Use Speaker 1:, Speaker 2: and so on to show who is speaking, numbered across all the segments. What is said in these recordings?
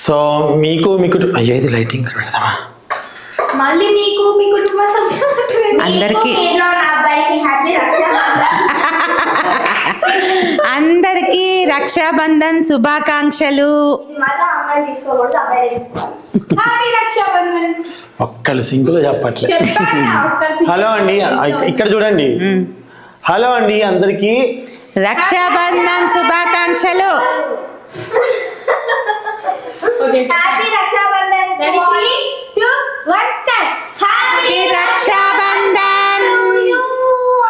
Speaker 1: So మీకు అయ్యో ఇది లైటింగ్ పెడదామా
Speaker 2: మళ్ళీ మీకు మీ కుటుంబ సభ్యులు
Speaker 3: అందరికీ రక్షాబంధన్ శుభాకాంక్షలు.
Speaker 1: ఒక్కళ్ళు సింపుల్గా చెప్పట్లే. హలో అండి, ఇక్కడ చూడండి. హలో అండి, అందరికీ
Speaker 3: రక్షాబంధన్ శుభాకాంక్షలు.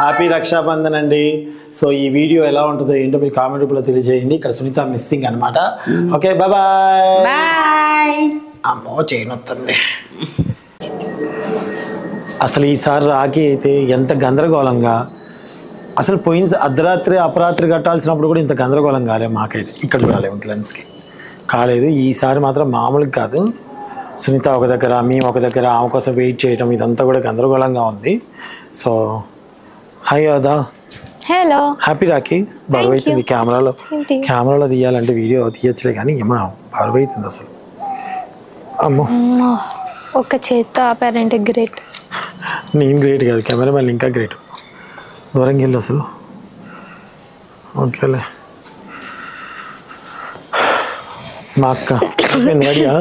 Speaker 1: హ్యాపీ రక్షాబంధన్ అండి. సో ఈ వీడియో ఎలా ఉంటుందో ఏంటో మీరు కామెంట్ రూపంలో తెలియజేయండి. ఇక్కడ సునీత మిస్సింగ్ అనమాట. Okay bye. అమ్మో చేయనొస్తుంది. అసలు ఈసారి రాఖీ అయితే ఎంత గందరగోళంగా, అసలు పోయిన అర్ధరాత్రి అపరాత్రి కట్టాల్సినప్పుడు కూడా ఇంత గందరగోళం కాలేదు మాకైతే. ఇక్కడ చూడాలి క్లెన్స్కి కాలేదు. ఈసారి మాత్రం మామూలుగా కాదు. సునీత ఒక దగ్గర, మేము ఒక దగ్గర, ఆమె కోసం వెయిట్ చేయడం, ఇదంతా కూడా గందరగోళంగా ఉంది. సో హాయ్ అదా,
Speaker 4: హలో,
Speaker 1: హ్యాపీ రాఖీ. బరువు అవుతుంది కెమెరాలో తీయాలంటే వీడియో తీయచ్చులే కానీ ఏమో బరువు అవుతుంది అసలు. అమ్మో
Speaker 4: ఒక చేత్తో ఆపారంటే గ్రేట్.
Speaker 1: నేను గ్రేట్ కాదు, కెమెరామెన్ ఇంకా గ్రేట్. దూరంగా వెళ్ళు అసలు. ఓకేలే మా అక్క రెడీయా?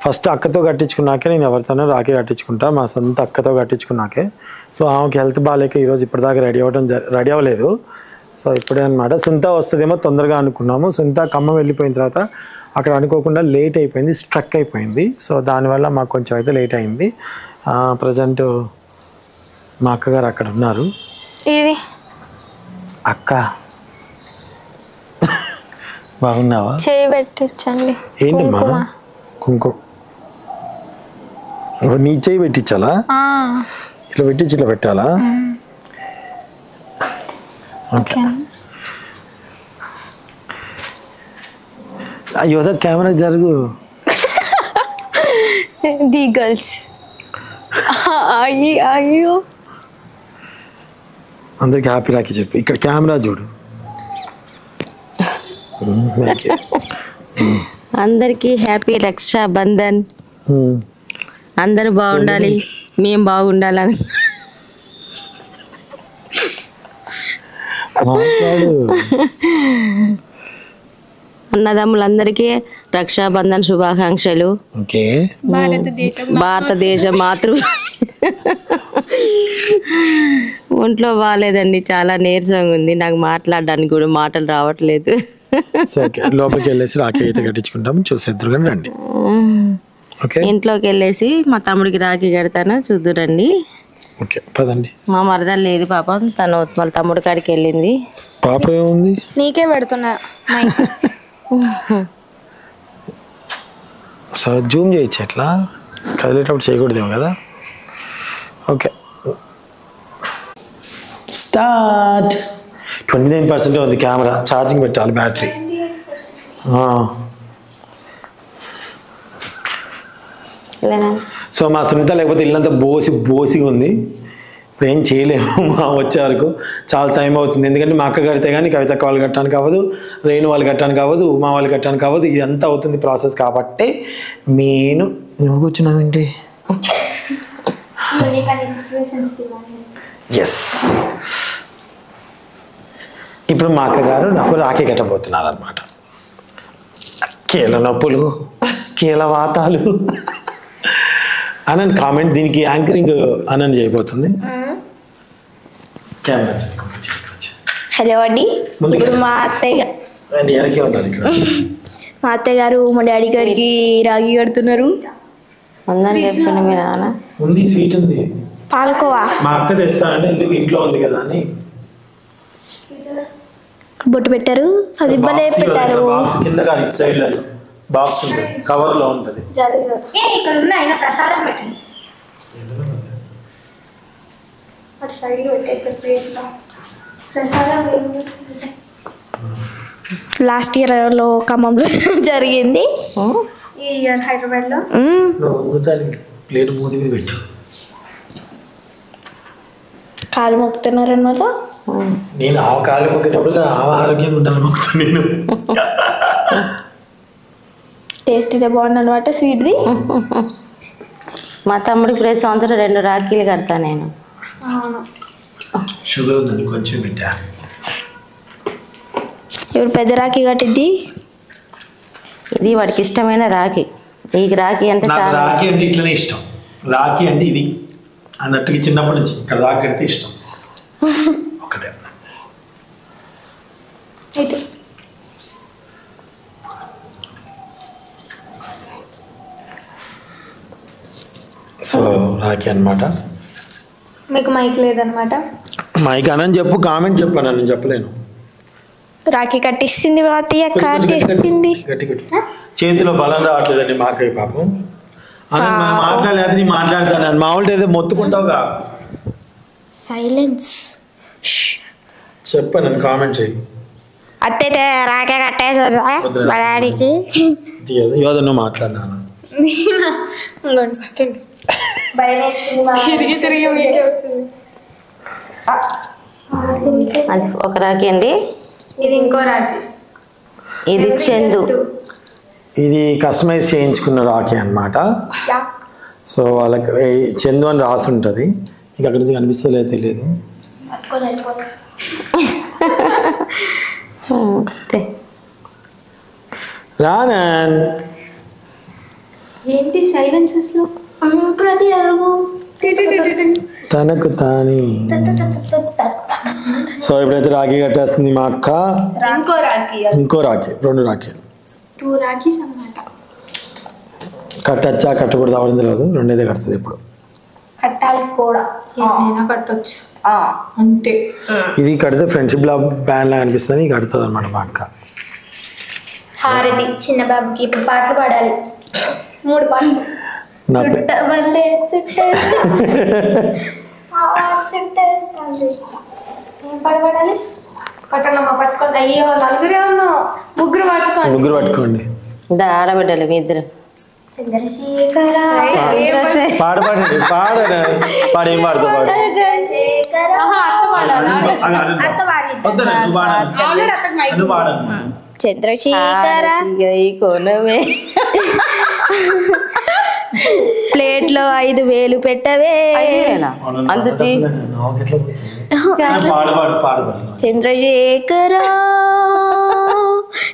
Speaker 1: ఫస్ట్ అక్కతో కట్టించుకున్నాకే నేను ఎవరితోనో రాఖీ కట్టించుకుంటా, మా సొంత అక్కతో కట్టించుకున్నాకే. సో ఆమెకి హెల్త్ బాగాలేక ఈరోజు ఇప్పటిదాకా రెడీ అవ్వలేదు. సో ఇప్పుడే అనమాట. సునీత వస్తుందేమో తొందరగా అనుకున్నాము. సునీత ఖమ్మం వెళ్ళిపోయిన తర్వాత అక్కడ అనుకోకుండా లేట్ అయిపోయింది, స్ట్రక్ అయిపోయింది. సో దానివల్ల మాకు కొంచెం అయితే లేట్ అయింది. ప్రజెంట్ మా అక్కగారు అక్కడ ఉన్నారు. అక్క బాగున్నావా?
Speaker 4: చేయి పెట్టించండి.
Speaker 1: ఏంటమ్మా కుంకుమ? నీ చేయి పెట్టించాలా? ఇట్లా పెట్టించి ఇట్లా పెట్టాలా? ఓకే. అయ్యో కెమెరా జరుగు.
Speaker 4: ది గర్ల్స్ అయ్యో
Speaker 1: అందరికి హ్యాపీ రాఖీ చెప్పు. ఇక్కడ కెమెరా చూడు.
Speaker 3: అందరికీ హ్యాపీ రక్షాబంధన్. అందరూ బాగుండాలి, మేము బాగుండాలని. అన్నదమ్ములందరికీ రక్షాబంధన్ శుభాకాంక్షలు. భారతదేశ మాతృ ఒంట్లో బాగాలేదండి, చాలా నీరసంగా ఉంది. నాకు మాట్లాడడానికి కూడా మాటలు రావట్లేదు.
Speaker 1: లోపలికి వెళ్ళేసి రాఖీ అయితే కట్టించుకుంటాం, చూసేద్దరు కానీ రండి.
Speaker 3: ఇంట్లోకి వెళ్ళేసి మా తమ్ముడికి రాఖీ కడతాను, చూద్దురండి. మా మరదలు లేదు పాపం, తను వాళ్ళ తమ్ముడి కాడికి వెళ్ళింది.
Speaker 1: పాప ఏముంది?
Speaker 4: నీకే పెడుతున్నా.
Speaker 1: జూమ్ చేయొచ్చు, ఎట్లా కదిలేటప్పుడు చేయకూడదేమో కదా. Okay start. 29% ఉంది కెమెరా, ఛార్జింగ్ పెట్టాలి బ్యాటరీ. సో మా సునీత లేకపోతే ఇల్లంతా బోసిగా ఉంది. ఇప్పుడు ఏం చేయలేము, మా వచ్చే వరకు చాలా టైం అవుతుంది. ఎందుకంటే మా అక్క కడితే కానీ కవితక్క వాళ్ళు కట్టడానికి అవ్వదు, రేణు వాళ్ళు కట్టడానికి అవ్వదు, ఉమా వాళ్ళు కట్టడానికి అవ్వదు. ఇదంతా అవుతుంది ప్రాసెస్. కాబట్టి నువ్వు కూర్చున్నావేంటి? ఎస్. ఇప్పుడు మా అక్కగారు నాకు రాఖీ కట్టబోతున్నారు అనమాట. కీళ్ళ నొప్పులు, కీళ్ళ వాతాలు అనని కామెంట్. దీనికి యాంకరింగ్ అనని చేయబోతుంది. కెమెరా చేసుకోవచ్చు.
Speaker 2: హలో అండి. ఇప్పుడు మా అత్తయ్య గారు మా డాడీ గారికి రాఖీ కడుతున్నారు.
Speaker 1: ఉంది స్వీట్ ఉంది,
Speaker 2: పాలకోవా.
Speaker 1: మా అక్క తెస్తానంటే ఎందుకు ఇంట్లో ఉంది కదా అని
Speaker 2: బొట్టు పెట్టారు. అది భలే పెట్టారు.
Speaker 1: బాక్స్ కింద కాదు, ఇటు సైడ్ లో బాక్స్ ఉంటుంది, కవర్ లో ఉంటది.
Speaker 2: ఇక్కడ ఉంది ఆయన ప్రసాదం పెట్టండి. అటు సైడ్ పెట్టేసి ప్లేట్లో ప్రసాదం. లాస్ట్ ఇయర్ లో ఖమ్మంలో జరిగింది, ఈ ఇయర్ హైదరాబాద్ లో.
Speaker 1: ప్లేట్ మూతి మీద పెట్టు.
Speaker 2: కాలు మొక్కుతున్నారు అన్నమాట.
Speaker 1: నేను ఆ కాలు మొక్కేటప్పుడు ఆమె ఆరోగ్యంగా ఉండాలని మొక్కుతాను నేను.
Speaker 2: టేస్ట్ అయితే బాగుంది అనమాట స్వీట్ది.
Speaker 3: మా తమ్ముడికి ప్రతి సంవత్సరం 2 రాఖీలు కడతా నేను.
Speaker 1: షుగర్ ఉందని కొంచెం పెట్టా.
Speaker 2: ఇప్పుడు పెద్ద రాఖీ కట్టిద్ది.
Speaker 3: ఇది వాడికి ఇష్టమైన రాఖీ. నీకు రాఖీ అంటే
Speaker 1: నాకు రాఖీ అంటే ఇట్లనే ఇష్టం. రాఖీ అంటే ఇది అన్నట్టుగా చిన్నప్పటి నుంచి ఇక్కడ దాకా కడితే ఇష్టం. ఒకటే సో రాఖీ అనమాట.
Speaker 2: మీకు మైక్ లేదనమాట.
Speaker 1: మైక్ అనని చెప్పు, కామెంట్ చెప్పాను, నేను చెప్పలేను.
Speaker 2: రాఖీ కట్టిస్తుంది అత్తయ్య, కట్టిస్తుంది.
Speaker 1: చేతిలో బలం రావట్లేదండి మాకై పాపం. అని మాట్లాడలేదు, నీ మాట్లాడతాను. మామూలు ఏదో మొత్తుకుంటావుగా.
Speaker 2: సైలెన్స్.
Speaker 1: చెప్పాను, కామెంట్ చేయి.
Speaker 2: అత్తయ్య రాఖీ కట్టేసా మా డాడీకి.
Speaker 1: ఏదన్నా మాట్లాడినా
Speaker 3: ఒక రాఖీ అండి.
Speaker 2: ఇది ఇంకో రాఖీ.
Speaker 3: ఇది చందు.
Speaker 1: ఇది కస్టమైజ్ చేయించుకున్న రాఖీ అనమాట. సో వాళ్ళకి చందు అని రాసి ఉంటుంది. ఇక అక్కడి నుంచి కనిపిస్తలేదు తెలియదు. రానా
Speaker 2: ఏంటి సైలెన్సెస్ లో ప్రతి అడుగు
Speaker 1: తనకు తాని. సో ఇప్పుడైతే రాఖీ కట్టేస్తుంది మా అక్క. ఇంకో రాఖీ, 2 రాఖీలు.
Speaker 2: 2 రాఖీస్ అన్నమాట.
Speaker 1: కట్టచ్చా కట్టకూడదు అవడం తెలియదు, 2 అయితే కడుతుంది ఇప్పుడు.
Speaker 2: కట్టాలి కూడా, ఏమైనా కట్టొచ్చు అంతే.
Speaker 1: ఇది కడితే ఫ్రెండ్షిప్ బ్యాండ్ లాగా అనిపిస్తుంది, కడుతుంది అనమాట మా అక్క.
Speaker 2: హారతి చిన్న బాబుకి ఇప్పుడు పాటలు పాడాలి. 3 పాటలు. ఏం పాట పాడాలి? పట్టణమ్మ పట్టుకోండి. అయ్యో నలుగురే ఉన్నావు, ముగ్గురు పట్టుకోండి.
Speaker 3: ఆడబిడ్డలు మీ ఇద్దరు.
Speaker 2: చంద్రశేఖర
Speaker 1: పాడండి, పాడేం పాడుతూ పాడు.
Speaker 2: చంద్రశేఖర
Speaker 3: కోనమే
Speaker 2: ప్లేట్లో 5,000 పెట్టవే.
Speaker 3: అంత
Speaker 2: చంద్రశేఖర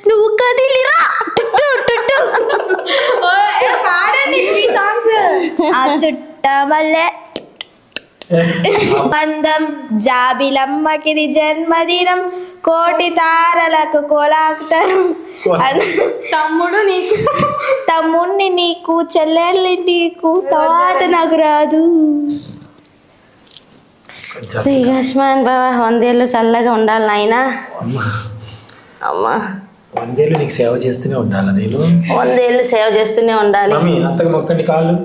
Speaker 2: నువ్వు కదిలిరా. ఆ చుట్ట మల్లె బంధం జాబిలమ్మకిది జన్మదినం, కోటి తారలకు కోలాక్తరం. తమ్ముడిని నీకు, చెల్లెల్ని నీకు, తర్వాత నాకు రాదు.
Speaker 3: శ్రీకృష్ణన్ బాబా 100 ఏళ్ళు చల్లగా ఉండాలి నాయనా. అమ్మా
Speaker 1: 100 ఏళ్ళు నీకు సేవ చేస్తూనే ఉండాలి. నేను
Speaker 3: 100 ఏళ్ళు సేవ చేస్తూనే ఉండాలి.
Speaker 1: మొక్కండి కాళ్ళు.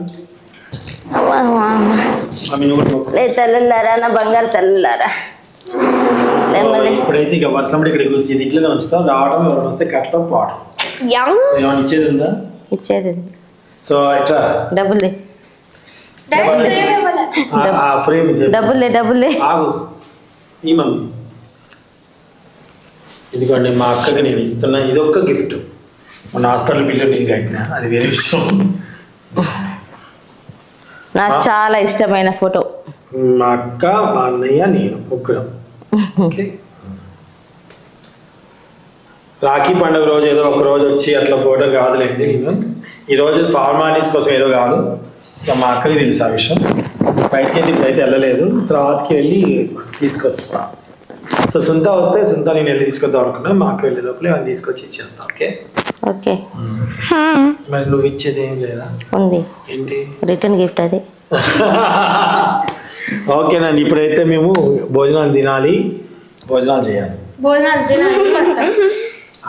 Speaker 3: లే తల్లులారా, నా బంగారు తల్లులారా.
Speaker 1: ఇప్పుడైతే ఇక వర్షం ఇక్కడ కూర్చి ఇట్లనే ఉంచుతాం. రావడం ఎవరైనా వస్తే కట్టడం పోవడం. ఏమైనా ఇచ్చేది ఉందా?
Speaker 3: ఇచ్చేది.
Speaker 1: సో ఇట్లా
Speaker 3: డబ్బులే
Speaker 1: ఆగు. ఈ మమ్మీ ఇదిగోండి మా అక్కకి నేను ఇస్తున్నా. ఇది ఒక్క గిఫ్ట్. మొన్న హాస్పిటల్ బిల్లు నేను కట్టినా, అది వేరే విషయం.
Speaker 3: నాకు చాలా ఇష్టమైన ఫోటో.
Speaker 1: మా అక్క, మా అన్నయ్య, నేను ముగ్గురం. ఓకే. రాఖీ పండుగ రోజు ఏదో ఒక రోజు వచ్చి అట్లా పోవడం కాదులేండి. నేను ఈరోజు ఫార్మాలిటీస్ కోసం ఏదో కాదు. ఇక మా అక్కకి తెలుసు ఆ విషయం. బయటకి ఇప్పుడైతే వెళ్ళలేదు, తర్వాతకి వెళ్ళి తీసుకొస్తా. సో సుంత వస్తే సుంత నేను వెళ్ళి తీసుకొద్దాం అనుకున్నా. మా అక్క వెళ్ళే లోపల అని తీసుకొచ్చి ఇచ్చేస్తా. Okay
Speaker 3: okay.
Speaker 1: మరి నువ్వు ఇచ్చేది ఏం లేదా?
Speaker 3: ఉంది.
Speaker 1: ఏంటి?
Speaker 3: రిటర్న్ గిఫ్ట్ అది.
Speaker 1: ఓకేనండి, ఇప్పుడైతే మేము భోజనాలు తినాలి, భోజనాలు చేయాలి.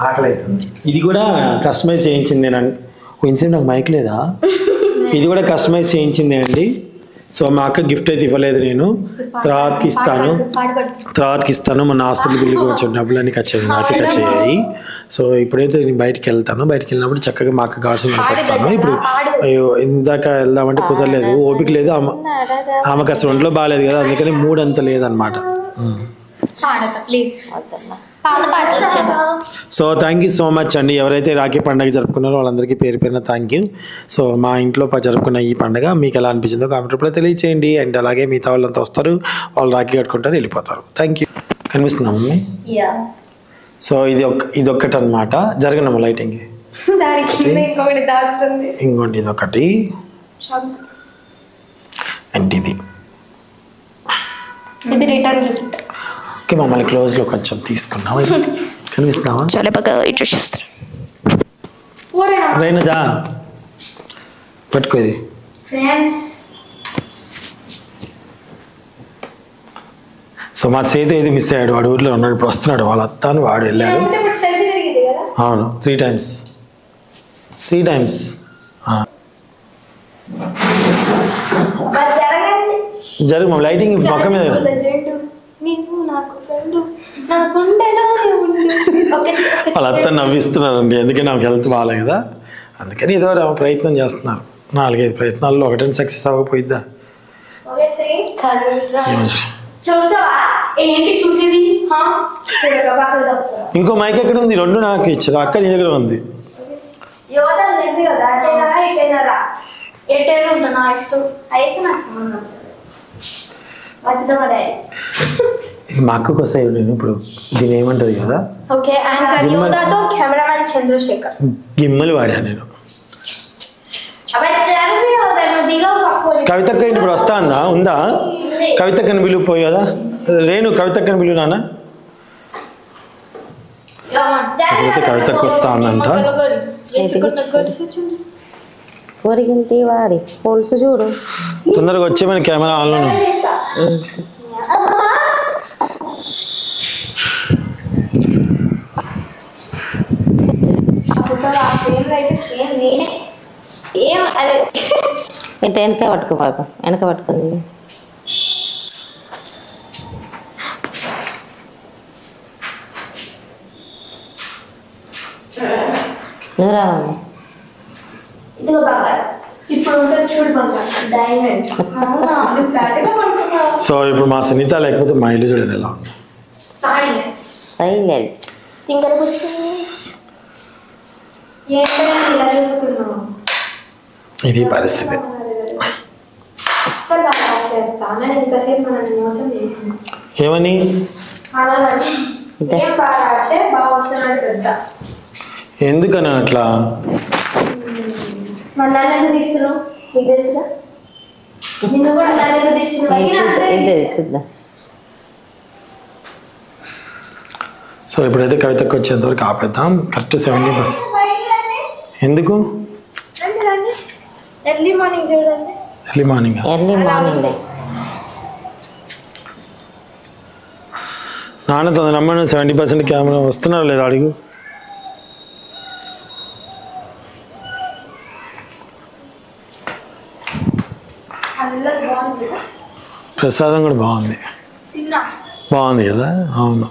Speaker 1: ఆకలి అవుతుంది. ఇది కూడా కస్టమైజ్ చేయించిందేనండి. ఇంతసేపు నాకు మైక్ లేదా? ఇది కూడా కస్టమైజ్ చేయించిందే. సో మా అక్క గిఫ్ట్ అయితే ఇవ్వలేదు, నేను తర్వాతకి ఇస్తాను. మొన్న హాస్పిటల్ బిల్లుకి వచ్చిన డబ్బులన్నీ ఖర్చు నాకే ఖర్చు అయ్యాయి. సో ఇప్పుడైతే నేను బయటికి వెళ్తాను. బయటికి వెళ్ళినప్పుడు చక్కగా మా అక్క కావాల్సిన మనకి వస్తాను. ఇప్పుడు అయ్యో ఇందాక వెళ్దామంటే కుదరలేదు, ఓపిక లేదు. ఆమెకు అసలు ఒంట్లో బాగాలేదు కదా, అందుకని మూడ్ అంత లేదనమాట.
Speaker 3: పాత పాటలు వచ్చాను.
Speaker 1: So thank you so much అండి. ఎవరైతే రాఖీ పండుగ జరుపుకున్నారో వాళ్ళందరికీ పేరు పేరున థ్యాంక్ యూ. సో మా ఇంట్లో జరుపుకున్న ఈ పండుగ మీకు ఎలా అనిపించిందో కామెంట్ రూపంలో తెలియచేయండి. అండ్ అలాగే మిగతా వాళ్ళంతా వస్తారు, వాళ్ళు రాఖీ కట్టుకుంటారు, వెళ్ళిపోతారు. Thank you. కనిపిస్తుందా మమ్మీ? సో ఇది ఒక్కటి అనమాట. జరగనమ్మా లైటింగ్. ఇంకోటి ఇదొకటి అండ్ ఇది
Speaker 4: రిటర్న్ గిఫ్ట్.
Speaker 1: ఓకే, మమ్మల్ని క్లోజ్లో కొంచెం తీసుకున్నాం. కనిపిస్తున్నావా?
Speaker 4: చాలా బాగా ఇట్లా చేస్తారు.
Speaker 1: రైనదా పట్టుకో ఇది. సో మా చేతి ఏది మిస్ అయ్యాడు, వాడు ఊర్లో ఉన్నాడు, ఇప్పుడు వస్తున్నాడు. వాళ్ళ అత్తాను వాడు వెళ్ళారు. అవును 3 times. జరుగు మా లైటింగ్ మొక్క మీద. వాళ్ళ అత్త నవ్విస్తున్నారండి, ఎందుకంటే నాకు హెల్త్ బాగాలేదు కదా, అందుకని ఏదో ప్రయత్నం చేస్తున్నారు. 4-5 ప్రయత్నాల్లో ఒకటైనా సక్సెస్ అవ్వకపోయిద్దా? ఇంకో మైక్ ఎక్కడ ఉంది? 2 నాకు ఇచ్చారు, అక్క నీ దగ్గర ఉంది. మా అక్క కోసం నేను ఇప్పుడు దీని ఏమంటది కదా, గిమ్మలు వాడా నేను. కవితక్క ఏంటి ఇప్పుడు వస్తా అందా? ఉందా? కవితక్కని పిలువు పోయి కదా. రేణు కవితక్కని పిలువు నాన్న. కవితక్క వస్తా అందంట.
Speaker 3: ఊరికింటి వారి పోల్సు చూడు.
Speaker 1: తొందరగా వచ్చేమని కెమెరా ఆన్లో.
Speaker 3: ఇట్లా వెనక పట్టుకో పాప, వెనక పట్టుకుంది. నువ్వు రావాలి.
Speaker 1: సో ఇప్పుడు మా సునీత లేకపోతే మా ఇల్లు చూడండి ఎలా ఉంది.
Speaker 3: సైలెన్స్.
Speaker 1: ఇది పరిస్థితి. ఏమని ఎందుకని అట్లా? సో ఇప్పుడైతే కవితకు వచ్చేంత వరకు ఆపేద్దాం. కరెక్ట్ 70%. ఎందుకు ఎర్లీ మార్నింగ్ నాన్న తొందర రమ్మను. 70% కెమెరా వస్తున్నారు లేదా అడుగు. ప్రసాదం కూడా బాగుంది కదా. అవును.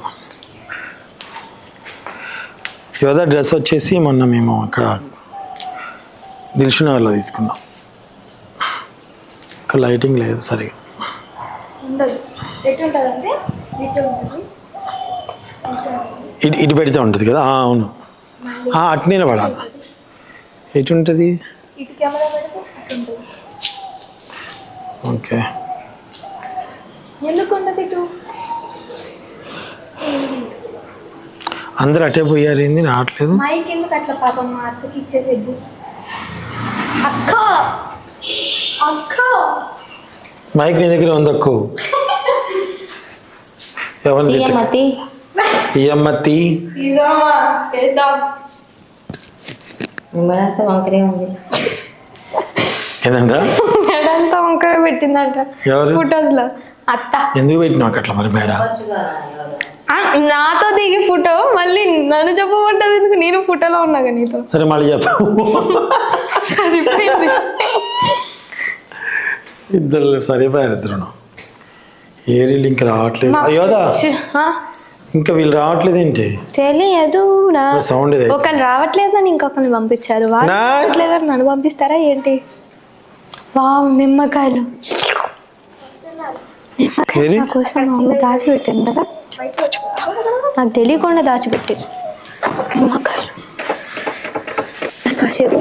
Speaker 1: యోధా డ్రెస్ వచ్చేసి మొన్న మేము అక్కడ దిల్షునగర్లో తీసుకున్నాం. ఇక్కడ లైటింగ్ లేదు సరిగా. ఇటు పెడితే ఉంటుంది కదా. అవును, అట్నే పడాలి. ఎటు ఉంటుంది? ఓకే. అందరు అటే పోయారు, ఏంది రావట్లేదు? మైక్ నీ దగ్గర ఉంది అక్కో. ఎవరిని
Speaker 3: తీయమ్మతి వంకరే ఉంది.
Speaker 1: ఏదంట
Speaker 4: వంకర పెట్టిందంట ఫోటోస్ లో అత్త.
Speaker 1: ఎందుకు పెట్టినావు అట్లా మరి మేడ?
Speaker 4: నాతో దిగి ఫోటో మళ్ళీ నన్ను చెప్పమంటావు ఎందుకు? నేను ఫోటోలో ఉన్నాగా నీతో.
Speaker 1: సరే మళ్ళీ చెప్పు.
Speaker 4: సరిపోయింది.
Speaker 1: ఇద్దరు సరిపోయారు. ఇద్దరు ఏరీలు ఇంకా రావట్లేదు. అయ్యోదా ఇంకా వీళ్ళు రావట్లేదు ఏంటి
Speaker 4: తెలియదు.
Speaker 1: సౌండ్
Speaker 4: ఒకళ్ళు రావట్లేదని ఇంకొకరిని పంపించారు. వాళ్ళు రావట్లేదని నన్ను పంపిస్తారా ఏంటి? వావ్, నిమ్మకాయలు కోసం దాచిపెట్టాను కదా. నాకు తెలియకుండా దాచిపెట్టి నిమ్మకాయలు కాసేపు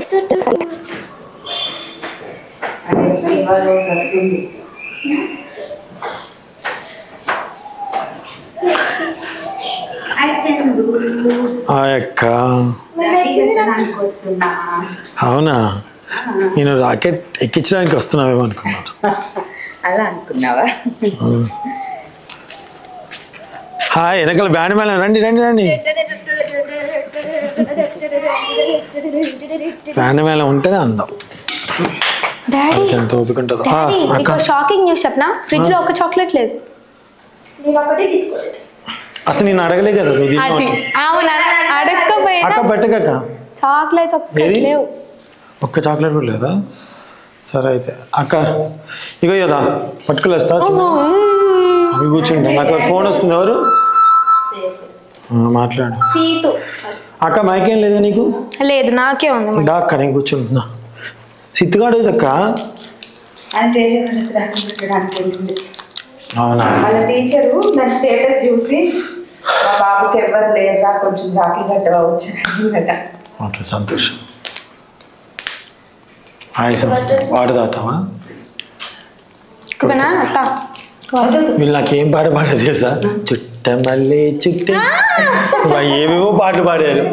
Speaker 1: అక్క అవునా, నేను రాకెట్ ఎక్కించడానికి వస్తున్నావేమో అనుకున్నాను.
Speaker 3: అలా అనుకున్నావా?
Speaker 1: హాయ్, వెనకాల బ్యాండ్ మేళం, రండి రండి రండి. బ్యాండ్ మేళం ఉంటేనే అందం.
Speaker 4: డాడీ
Speaker 1: ఎంత ఓపిక ఉంటుందో.
Speaker 4: మీకు షాకింగ్ న్యూస్ చెప్పనా? ఫ్రిడ్జ్ లో ఒక చాక్లెట్ లేదు.
Speaker 1: అసలు నేను అడగలే కదా నువ్వు దీంట్లో.
Speaker 4: అడగకపోయినా
Speaker 1: అక్క పెట్టకక్క,
Speaker 4: చాక్లెట్స్
Speaker 1: ఏది?
Speaker 4: లేవు.
Speaker 1: ఒక్క చాక్లెట్ కూడా లేదా? సరే అయితే అక్క ఇగో కదా పట్టుకులేస్తా. అవి కూర్చుంటా, నాకు ఫోన్ వస్తుంది. ఎవరు మాట్లాడు.
Speaker 4: సీతు
Speaker 1: అక్క మైకేం లేదా నీకు?
Speaker 4: లేదు, నాకే ఉంది.
Speaker 1: డా అక్క, నేను కూర్చుంటున్నా. సిత్తుగాడు అక్క. అవునా?
Speaker 5: వాళ్ళ టీచరు నా స్టేటస్ చూసి మా బాబుకి ఎవరు లేరుగా కొంచెం రాఖీ కట్టవచ్చు.
Speaker 1: ఓకే, సంతోషం. వాడు తాగుతావా? వీళ్ళు నాకేం పాట పాడేది తెలుసా? చుట్ట మళ్ళీ చుట్ట, ఏవేవో పాటలు పాడారు.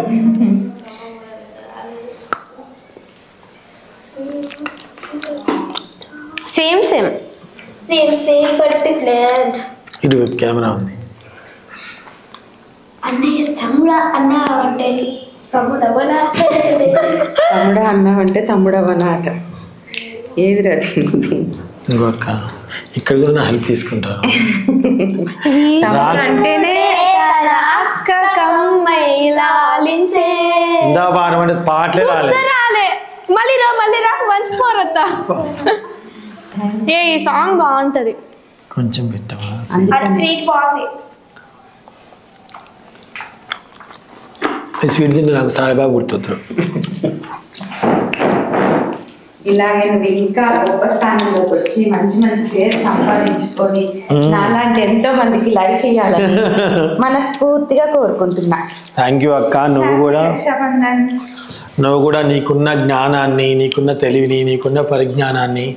Speaker 4: Same same
Speaker 2: same same but different.
Speaker 1: ఇటు వైపు కెమెరా ఉంది.
Speaker 2: అన్నయ్య తమ్ముడా అన్న అంటే తమ్ముడవనా?
Speaker 5: తమ్ముడా అన్నావంటే తమ్ముడవనా అట. ఏది రాదు.
Speaker 1: ఇంకొక ఇక్కడ కూడా నా హెల్ప్ తీసుకుంటారు.
Speaker 5: అంటేనే
Speaker 4: అక్క కమ్మైలాలించే
Speaker 1: ఇందా పాడమంటే పాటలే రాలే.
Speaker 4: మళ్ళీ రా మంచిపోరద్దా. ఈ సాంగ్ బాగుంటది.
Speaker 1: కొంచెం పెట్టవా?
Speaker 2: అది స్వీట్ బాగుంది.
Speaker 1: స్వీట్ తింటే నాకు సాయిబాబా గుర్తొస్తాడు.
Speaker 5: ఇలాగే నువ్వు ఇంకా గొప్ప స్థానంలోకి వచ్చి మంచి మంచి పేరు సంపాదించుకొని నాలాంటి ఎంతో మందికి లైఫ్ ఇవ్వాలని మనస్ఫూర్తిగా కోరుకుంటున్నా.
Speaker 1: థ్యాంక్ యూ అక్క. నువ్వు కూడా నీకున్న జ్ఞానాన్ని, నీకున్న తెలివిని, నీకున్న పరిజ్ఞానాన్ని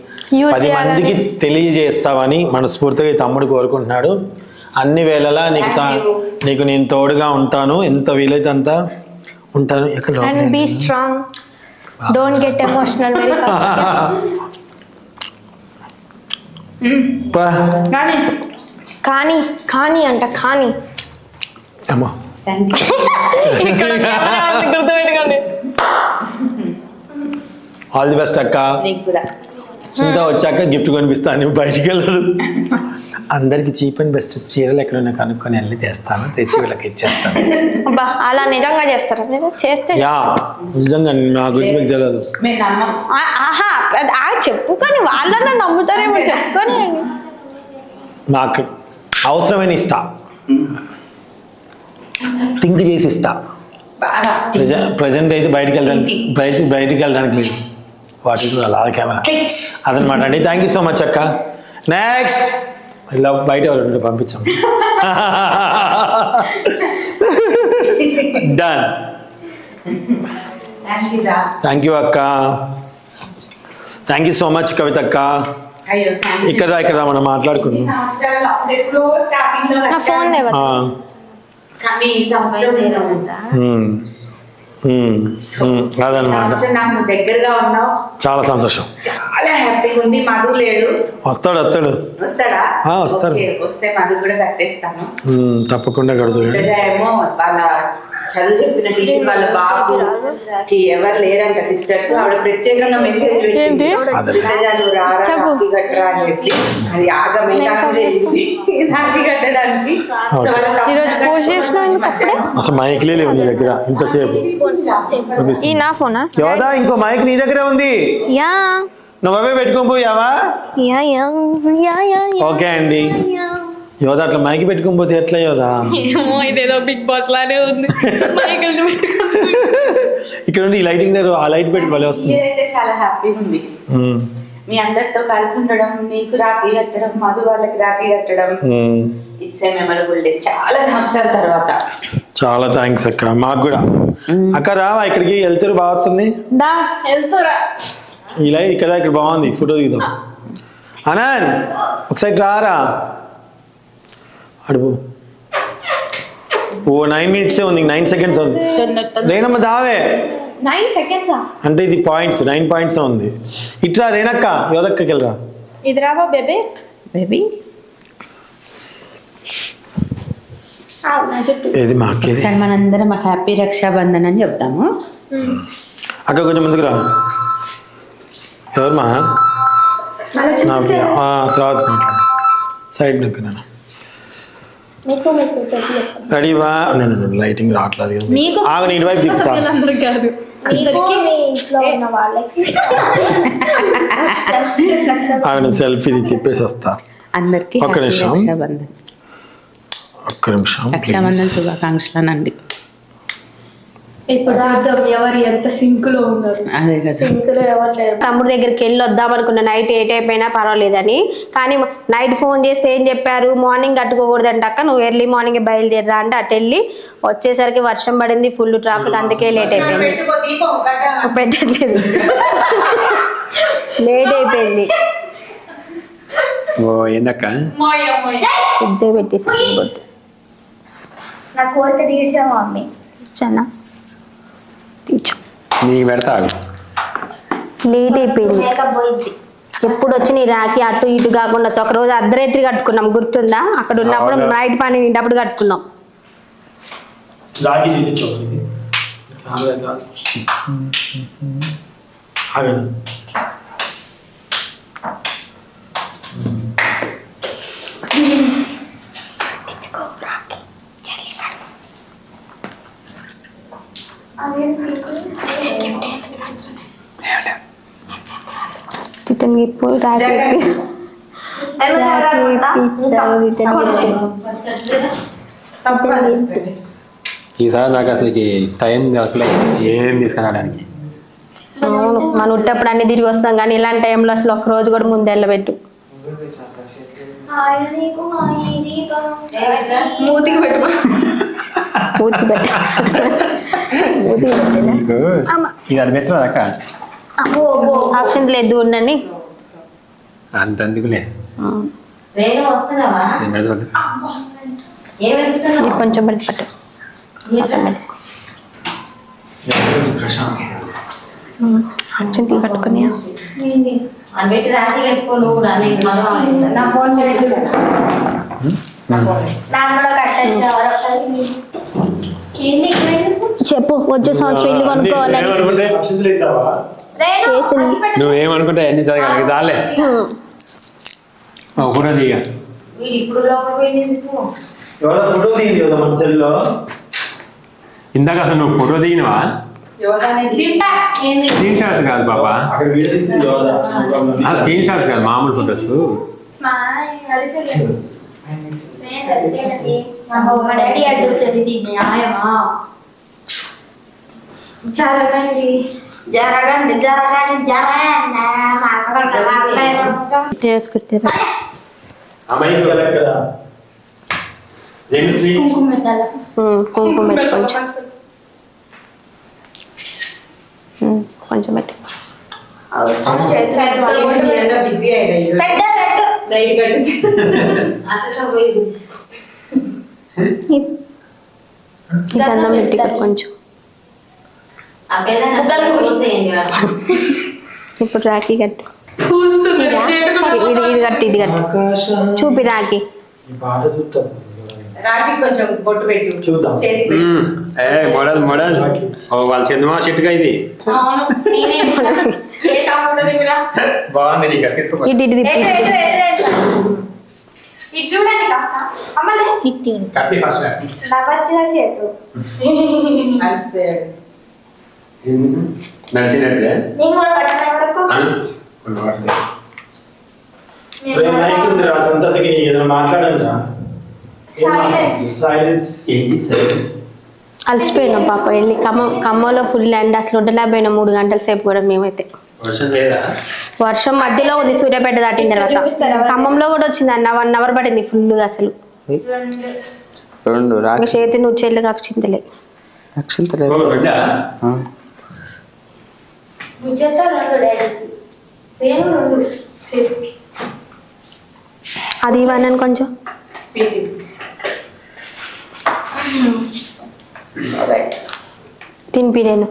Speaker 1: 10 మందికి తెలియజేస్తావని మనస్ఫూర్తిగా ఈ తమ్ముడు కోరుకుంటున్నాడు. అన్ని వేళలా నీకు నేను తోడుగా ఉంటాను, ఎంత వీలైతే అంత ఉంటాను.
Speaker 4: And be strong, don't get emotional very కానీ అంట కానీ
Speaker 1: అమ్మా
Speaker 4: గుర్తుపెట్టుకోండి.
Speaker 1: ఆల్ ది బెస్ట్ అక్క. చింత వచ్చాక గిఫ్ట్ కొనిపిస్తాను. నువ్వు బయటికి వెళ్ళదు. అందరికి చీప్ అండ్ బెస్ట్ చీరలు ఎక్కడైనా కనుక్కొని వెళ్ళి తెస్తాను, తెచ్చి వీళ్ళకి ఇచ్చేస్తాను.
Speaker 4: అబ్బా, అలా నిజంగా చేస్తారా? చేస్తే
Speaker 1: యా, నిజంగా నా గురించి మీకు తెలియదు.
Speaker 4: చెప్పు, కానీ వాళ్ళన్నా నమ్ముతారేమో. చెప్పుకొని
Speaker 1: నాకు అవసరమైన ఇస్తా, థింక్ చేసి ఇస్తా. ప్రజెంట్ అయితే బయటికి వెళ్ళడానికి లేదు. వాటి అలా కెమెరా అదనమాట అండి. థ్యాంక్ యూ సో మచ్ అక్క. నెక్స్ట్ ఇలా బయట ఎవరు పంపించాం. డన్. థ్యాంక్ యూ అక్క. థ్యాంక్ యూ సో మచ్ కవిత అక్క. ఇక్కడ మనం మాట్లాడుకుందాం.
Speaker 4: నా ఫోన్
Speaker 1: అదనమాట.
Speaker 5: దగ్గరగా ఉన్నావు,
Speaker 1: చాలా సంతోషం,
Speaker 5: చాలా హ్యాపీగా ఉంది. మధు లేడు.
Speaker 1: వస్తాడా?
Speaker 5: వస్తాడా?
Speaker 1: వస్తాడు.
Speaker 5: వస్తే మధు కూడా కట్టేస్తాను.
Speaker 1: తప్పకుండా కడుతుంది.
Speaker 5: ఏమో వాళ్ళ చదువు చెప్పిన టీచర్ వాళ్ళ బాబుకి ఎవరు లేరంట సిస్టర్స్. ఆవిడ ప్రత్యేకంగా మెసేజ్ పెట్టింది, రాఖీ కట్టరా అని చెప్పి. అది ఆగమే రాఖీ కట్టడానికి.
Speaker 1: అసలు మైక్లే లేవు నీ దగ్గర ఇంతసేపు.
Speaker 4: నా ఫోనా?
Speaker 1: యోదా, ఇంకో మైక్ నీ దగ్గరే ఉంది. నువ్వే పెట్టుకొని పోయావా? ఓకే అండి. యోదా అట్లా మైకి పెట్టుకొని పోతే ఎట్లా యోదా?
Speaker 4: ఇదేదో బిగ్ బాస్ లానే ఉంది.
Speaker 1: ఇక్కడ ఉండి ఈ లైటింగ్ దగ్గర ఆ లైట్ పెట్టి భలే వస్తుంది.
Speaker 5: చాలా హ్యాపీగా ఉంది. మీ అందరితో కలిసి ఉండడం, నీకు రాఖీ కట్టడం, మధు వాళ్ళకి రాఖీ కట్టడం, ఇట్స్ ఏ మెమరబుల్ డే. చాలా సంవత్సరాల తర్వాత.
Speaker 1: చాలా థ్యాంక్స్ అక్క. మాకు కూడా అక్క రావా ఇక్కడికి, వెళ్తారు బాగుంది.
Speaker 2: వెళ్తురా
Speaker 1: ఇలా ఇక్కడ బాగుంది, ఫోటో దిగుదాం. అనంత్ ఒకసారి రారా అడుగు. ఓ 9 minutes ఉంది, 9 seconds ఉంది. రేణమ్మ దావే
Speaker 2: 9 seconds
Speaker 1: అంటే ఇది పాయింట్స్ 9 points ఉంది. ఇట్లా రేణక్క యోదక్కకి వెళ్ళరా.
Speaker 2: ఇది రావా బేబీ
Speaker 3: బేబీ
Speaker 1: ఏది మాకేది.
Speaker 5: ఒకసారి మనందరం హ్యాపీ రక్షాబంధన్ అని చెప్తాము.
Speaker 1: అక్క కొంచెం ముందుకు రా. ఎవరు మా నా తర్వాత మాట్లాడు. సైడ్ నొక్కు నాన్న. రెడీ వా. లైటింగ్ రావట్లేదు. ఆగు, నేను వైపు దిగుతా. ఆగు, నేను సెల్ఫీ తిప్పేసి వస్తా.
Speaker 5: అందరికి
Speaker 1: ఒక్క నిమిషం.
Speaker 5: రక్షాబంధన్ శుభాకాంక్షలనండి.
Speaker 2: ఇప్పుడు ఎవరు ఎంత సింకులో ఉన్నారు.
Speaker 5: అదే కదా,
Speaker 2: సింకులో ఎవరు లేరు.
Speaker 3: తమ్ముడి దగ్గరికి వెళ్ళి వద్దాం అనుకున్న, నైట్ 8 అయిపోయినా పర్వాలేదని. కానీ నైట్ ఫోన్ చేస్తే ఏం చెప్పారు, మార్నింగ్ కట్టుకోకూడదంట అక్క, నువ్వు ఎర్లీ మార్నింగ్ బయలుదేరరా అంటే అటు వెళ్ళి వచ్చేసరికి వర్షం పడింది, ఫుల్ ట్రాఫిక్, అందుకే లేట్ అయిపోయింది. పెట్టట్లేదు, లేట్ అయిపోయింది. ఇద్దే పెట్టేసి
Speaker 4: నా కోరిక తీర్చాము మమ్మీ.
Speaker 3: చనా
Speaker 6: నీకు పెడతా.
Speaker 3: లేట్ అయిపోయింది. ఎప్పుడు వచ్చి నీ రాఖీ అటు ఇటు కాకుండా ఒక రోజు అర్ధరాత్రి కట్టుకున్నాం, గుర్తుందా? అక్కడ ఉన్నప్పుడు నైట్ పని నిండప్పుడు కట్టుకున్నాం.
Speaker 6: ఈసారి నాకు అసలు టైం దొరకలేదు ఏం తీసుకురావడానికి.
Speaker 3: మనం ఉట్టప్పుడు అన్ని తిరిగి వస్తాం, కానీ ఇలాంటి టైంలో అసలు ఒక రోజు కూడా ముందు వెళ్ళబెట్టు.
Speaker 2: మూతికి పెట్టు.
Speaker 3: మూతికి పెట్ట
Speaker 6: ఇది అది పెట్టరా అక్క.
Speaker 3: ఆప్షన్ లేదు, ఉండండి.
Speaker 6: అంత అందుకులే
Speaker 3: కొంచెం పెట్టి పట్టు. ఆప్షన్ పట్టుకుని చెప్పు, వచ్చే సంవత్సరం ఇల్లు కొనుక్కోవాలి.
Speaker 6: నువ్వేమనుకుంటా ఎన్ని చదవాలి చాలే. ఫోటో దిగ. ఇందాక అసలు నువ్వు ఫోటో దిగినవా? స్క్రీన్ షాట్స్ కాదు బాబా, స్క్రీన్ షాట్స్ కాదు, మామూలు ఫోటోస్.
Speaker 4: జరగండి జరగండి జరగండి
Speaker 3: కుంకుమ కొంచెం కొంచెం పెట్టి దండం పెట్టి కొంచెం. ఇప్పుడు రాఖీ కట్టు. ఇది కట్టి, ఇది కట్టు, చూపి రాఖీ.
Speaker 6: మోడల్ మోడల్ వాళ్ళ చందమా చెట్టుగా ఇది బాగుంది.
Speaker 3: ఇటు ఇటు తిప్పి
Speaker 6: నడిచినట్లే అలసిపోయినాం పాప. వెళ్ళి ఖమ్మంలో ఫుల్ ఎండ, అసలు ఉండలేకపోయినా 3 గంటల సేపు కూడా మేమైతే. వర్షం లేదా?
Speaker 3: వర్షం మధ్యలో ఉంది, సూర్యాపేట దాటిన తర్వాత. ఖమ్మంలో కూడా వచ్చింది అన్న, 1 hour పడింది ఫుల్ అసలు.
Speaker 5: 2
Speaker 3: చేతి నువ్వు చెల్లికి అక్షింతలే. అది ఇవ్వను కొంచెం. తినిపి నేను.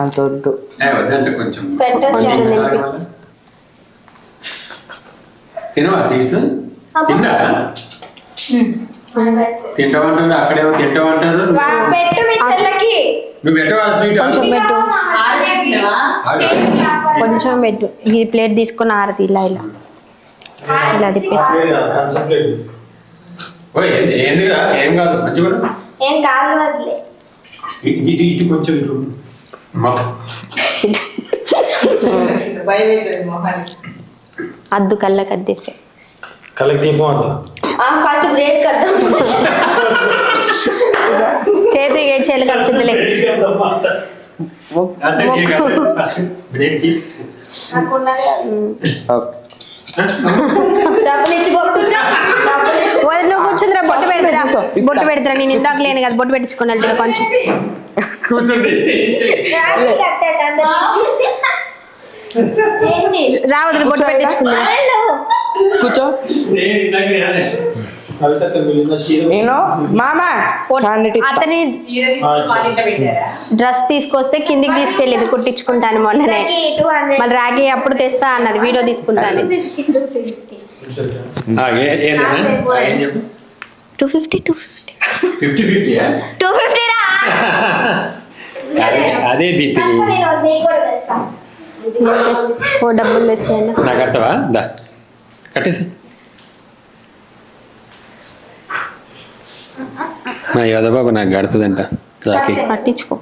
Speaker 5: అంత వద్దు,
Speaker 6: కొంచెం
Speaker 3: కొంచెం తినిపి.
Speaker 6: తినవా స్వీట్స్? తింటామంటారు, అక్కడే తింటామంటారు. నువ్వు పెట్టవా స్వీట్?
Speaker 3: కొంచెం పెట్టు, కొంచెం పెట్టు. ఈ ప్లేట్ తీసుకొని ఆరతి ఇలా ఇలా ఇలా తిప్పేసి.
Speaker 6: ఎందుకు ఏం కాదు, మంచిగా
Speaker 4: ఏం కాదు వదిలే.
Speaker 6: ఇటు కొంచెం ఇటు
Speaker 3: అద్దు కళ్ళకి అద్దేసే.
Speaker 1: కళ్ళకి దీపం అంతా
Speaker 4: ఫస్ట్ బ్రేక్ కద్దాం.
Speaker 3: చేతి చెల్లికి అక్షింతలే.
Speaker 4: డబ్బులు ఇచ్చి
Speaker 3: నువ్వు కూర్చుందిరా, బొట్టు పెడతారా, బొట్టు పెడతారా. నేను ఇందాక లేను కదా, బొట్టు పెట్టించుకొని వెళ్తారా కొంచెం. రావద్దు, బొట్టు పెట్టించుకుందా.
Speaker 5: కూర్చో. నేను మామా
Speaker 3: అతని డ్రెస్ తీసుకొస్తే కిందికి తీసుకెళ్ళేది కుట్టించుకుంటాను మొన్ననే. మళ్ళీ రాగి అప్పుడు తెస్తా అన్నది, వీడియో తీసుకుంటాను.
Speaker 4: 250 రా.
Speaker 6: అదే బిత్తి
Speaker 3: ఓ డబ్బులు తెస్తాను.
Speaker 6: నాకు కడతావా? దా కట్టేసి. మా యోధబాబు నాకు కడుతుందంట రాకి.
Speaker 3: కట్టించుకో.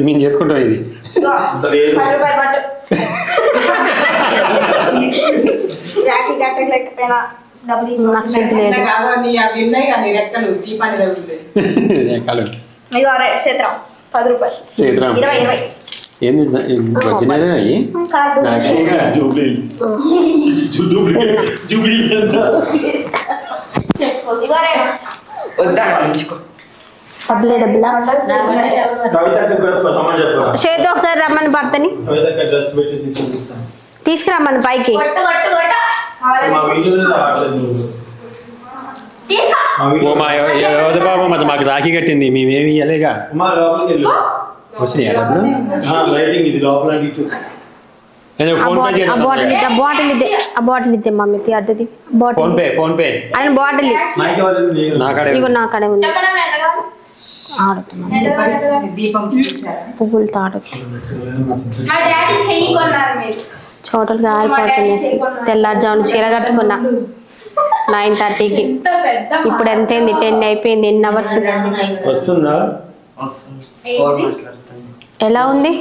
Speaker 6: మేము చేసుకుంటాం ఇది.
Speaker 4: రాఖీ కట్టలేకపోయినా డబ్బులు
Speaker 3: నాకు చేతి లేదు.
Speaker 4: క్షేత్రం 10 రూపాయలు.
Speaker 6: సీతరాం
Speaker 4: 20
Speaker 6: ఏంది వచ్చినారా అయ్యి?
Speaker 3: డబ్బులే డబ్బులా. చేతి ఒకసారి రమ్మని భర్తని తీసుకురమ్మని పైకి.
Speaker 6: మా యోధబాబు మాకు రాఖీ కట్టింది, మేమేమి ఇవ్వలేగా. వచ్చినాయా డబ్బులు?
Speaker 3: బాటిల్ ఇద్దే మమ్మీ అడ్డది.
Speaker 6: ఫోన్ పే
Speaker 3: అని బాటిల్ ఇగో నా కడే ఉంది. పువ్వులతో ఆడదు. చోటలు ఆరిపోతుంది. తెల్లారుజామున చీర కట్టుకున్నా 9:30కి. ఇప్పుడు ఎంతైంది? 10 అయిపోయింది. ఎన్ని అవర్స్
Speaker 1: వస్తుందా?
Speaker 3: ఎలా ఉంది?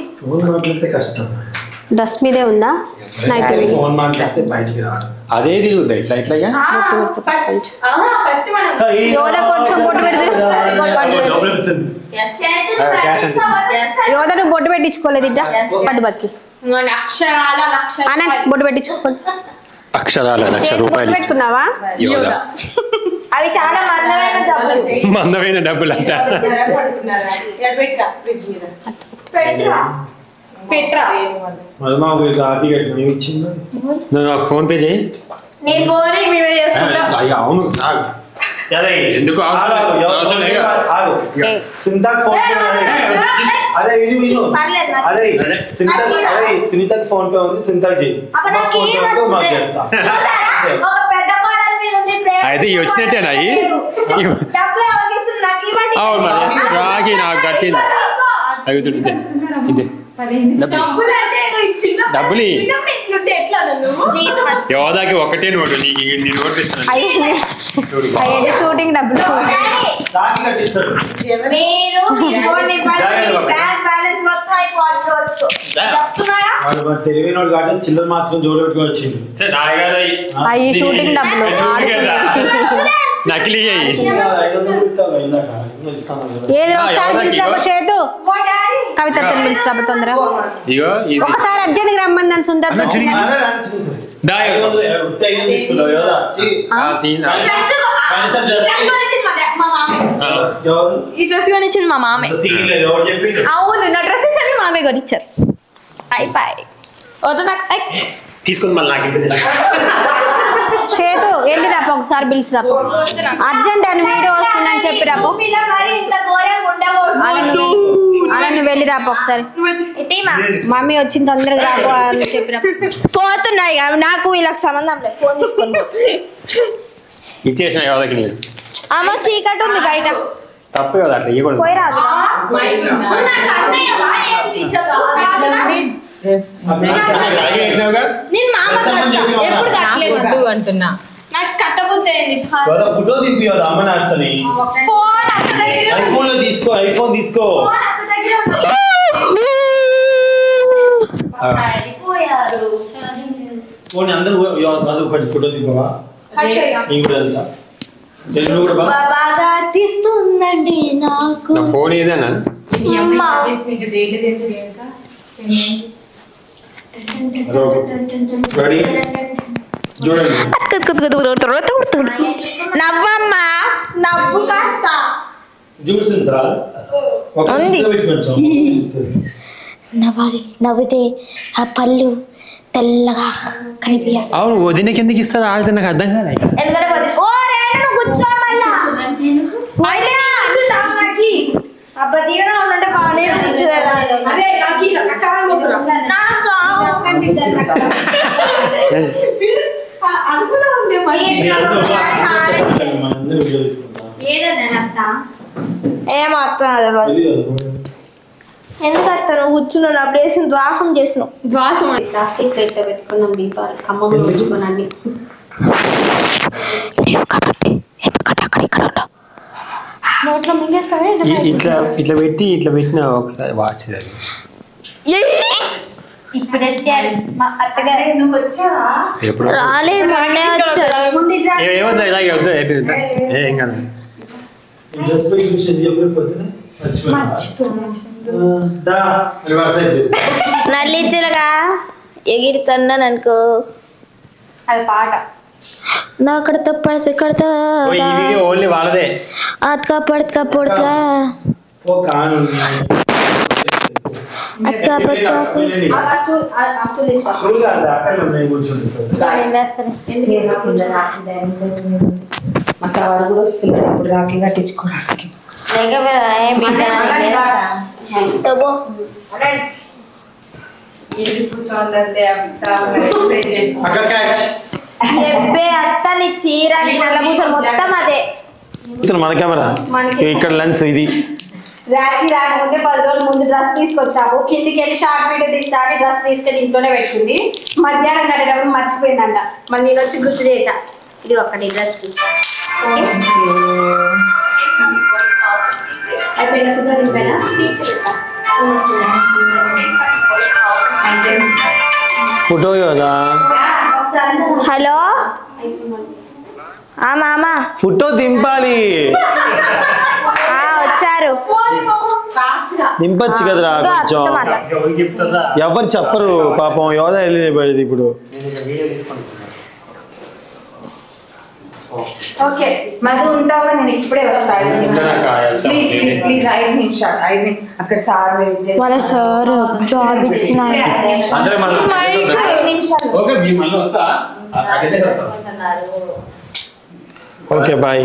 Speaker 3: డ్రెస్ మీదే ఉందా? నైట్
Speaker 6: అదే తిరుగుతా ఇట్లా ఇట్లాగా.
Speaker 3: యోధ కొంచెం బొట్టు పెడితే యోధ నువ్వు బొట్టు పెట్టించుకోలేదు ఇట్లా పట్టు బక్కి బొట్టు పెట్టించుకోలేదు.
Speaker 6: అక్షరాల 1,00,000 రూపాయలు
Speaker 3: పెట్టుకున్నావా?
Speaker 4: అవి చాలా
Speaker 6: మందమైన డబ్బులు అంట. నువ్వు నాకు ఫోన్ పే చేయి. అవును ఎందుకు
Speaker 1: సునీతకి ఫోన్ పే ఉంది, సునీతకి చేయి.
Speaker 6: అయితే ఇవి వచ్చినట్టేనా? అవును మరి రాకి నాకు కట్టింది. ఇదే డబ్బులు యోధాకి ఒకటే నోటు, నీకు నోటు ఇస్తున్నాను.
Speaker 3: షూటింగ్ డబ్బులు
Speaker 1: వాడు తెలివినోడు కాబట్టి చిల్లర మార్చుకొని జోడు పెట్టుకొని వచ్చింది.
Speaker 3: అవి షూటింగ్ డబ్బులు
Speaker 6: నకిలీ అయ్యి
Speaker 1: 500 పెట్టాలి ఇందాక. ఇంకా ఇస్తాను కదా.
Speaker 3: ఏదో ఒకసారి పిలిచినప్పుడు చేతు కవిత పిలిచి రబ్బ తొందర
Speaker 6: ఇగో ఇది
Speaker 3: ఒకసారి అర్జెంట్ రమ్మని నన్ను సుందర్
Speaker 1: అరే, రాని చిన్నది. 500 తీసుకున్నావు కదా. కనీసం డ్రెస్ ఎవరు?
Speaker 4: ఈ డ్రెస్ కొనిచ్చింది మా మామే.
Speaker 1: అంత సీన్ లేదు, ఎవరు చెప్పిండు?
Speaker 4: అవును నా డ్రెస్ ఇచ్చి మామే కొనిచ్చారు. అయిపోయి వద్దు నాకు
Speaker 6: తీసుకుని మళ్ళీ నాకు ఇబ్బంది లేదు.
Speaker 3: చేతు ఏంటి రాప ఒకసారి పిలిచి రాప అర్జెంట్ అని వీడియో వస్తుందని చెప్పి రాప అలా నువ్వు వెళ్ళి రాప ఒకసారి మమ్మీ వచ్చింది తొందరగా రాపో అని చెప్పి రాప
Speaker 4: పోతున్నాయి నాకు వీళ్ళకి సంబంధం లేదు. ఫోన్ తీసుకొని
Speaker 6: ఇచ్చేసిన ఎవరికి నేను
Speaker 4: అమ్మ చీకటి ఉంది బయట
Speaker 6: తప్పే కదా అట్లా ఇవ్వకూడదు.
Speaker 3: పోయి రాదు
Speaker 6: అలాగే పెట్టినావుగా?
Speaker 4: నేను మామ ఎప్పుడు కట్టలేదు అంటున్నా. నాకు కట్టబుద్ధి అయింది.
Speaker 1: కదా ఫోటో తీపియదు అమ్మ నాతోని. ఐఫోన్ లో తీసుకో, ఐఫోన్ తీసుకో. ఫోన్ అందరూ అది ఒకటి ఫోటో తీపవా? నేను కూడా వెళ్తా. నువ్వు కూడా బా.
Speaker 4: బాగా తీస్తుందండి నాకు
Speaker 6: నా ఫోన్ ఏదన్నా
Speaker 1: రెడీ చూడండి.
Speaker 4: నవ్వమ్మా నవ్వు కాస్త
Speaker 1: చూసిందా ఒక కొంచెం
Speaker 4: నవ్వాలి. నవ్వితే ఆ పళ్ళు తెల్లగా కనిపించాలి.
Speaker 6: అవును వదినకి ఎందుకు ఇస్తుంది ఆగితే నాకు అర్థం కాదు.
Speaker 4: ఎందుకు వస్తాను కూర్చున్నాను అప్పుడు వేసిన ద్వాసం చేసిన ద్వాసం
Speaker 3: ప్లాస్టిక్ ఇట్లా పెట్టుకున్నాం దీపాలు ఖమ్మంలో పెట్టుకున్నాను
Speaker 4: నోట్లో మింగేస్తావే
Speaker 6: ఇట్లా ఇట్లా పెట్టి ఇట్లా పెట్టిన ఒకసారి వాచ్ అది
Speaker 3: ఇప్పుడు వచ్చారు మా అత్తగారు నువ్వు వచ్చావా
Speaker 6: ఎప్పుడు
Speaker 4: రాలే మొన్నే వచ్చారు.
Speaker 6: ఏమవుతుంది ఇలాగే అవుతుంది ఏం కాదు.
Speaker 4: నల్లిచ్చలుగా ఎగిరితన్నాను అనుకో
Speaker 3: అది పాట
Speaker 4: నా కడతా పడతా కడతా
Speaker 6: ఈ వీడియో ఓన్లీ వాళ్ళదే.
Speaker 4: అత్కా పడతా పడతా అత్కా పడతా
Speaker 5: మా సార్ కూడా వస్తున్నాడు ఇప్పుడు రాఖీ కట్టించుకోవడానికి.
Speaker 4: అత్త నీ చీర మొత్తం అదే
Speaker 1: మన కెమెరా ఇక్కడ లెన్స్ ఇది
Speaker 3: రాఖీ రాకముందే 10 రోజుల ముందు డ్రెస్ తీసుకొచ్చాము కిందికి వెళ్ళి షార్ట్ వీడియో తీస్తా అని డ్రెస్ తీసుకెళ్ళి ఇంట్లోనే పెట్టుకుంది మధ్యాహ్నం కట్టేటప్పుడు మర్చిపోయిందంట మరి నేను వచ్చి గుర్తు చేశా ఇది ఒకటి డ్రెస్
Speaker 1: ఫోటో కదా.
Speaker 4: హలో మామా
Speaker 1: ఫోటో దింపాలి,
Speaker 4: వచ్చారు
Speaker 1: దింపచ్చు కదరా కొంచెం. ఎవరు చెప్పరు పాపం యోధ వెళ్ళిపోయేది ఇప్పుడు.
Speaker 5: ఓకే మధు ఉంటావా? నేను ఇప్పుడే వస్తాను. ప్లీజ్ ప్లీజ్ ప్లీజ్ 5 నిమిషాలు అక్కడ సార్
Speaker 4: వాళ్ళ సార్ జాబ్ ఇచ్చిన
Speaker 1: ఓకే బాయ్.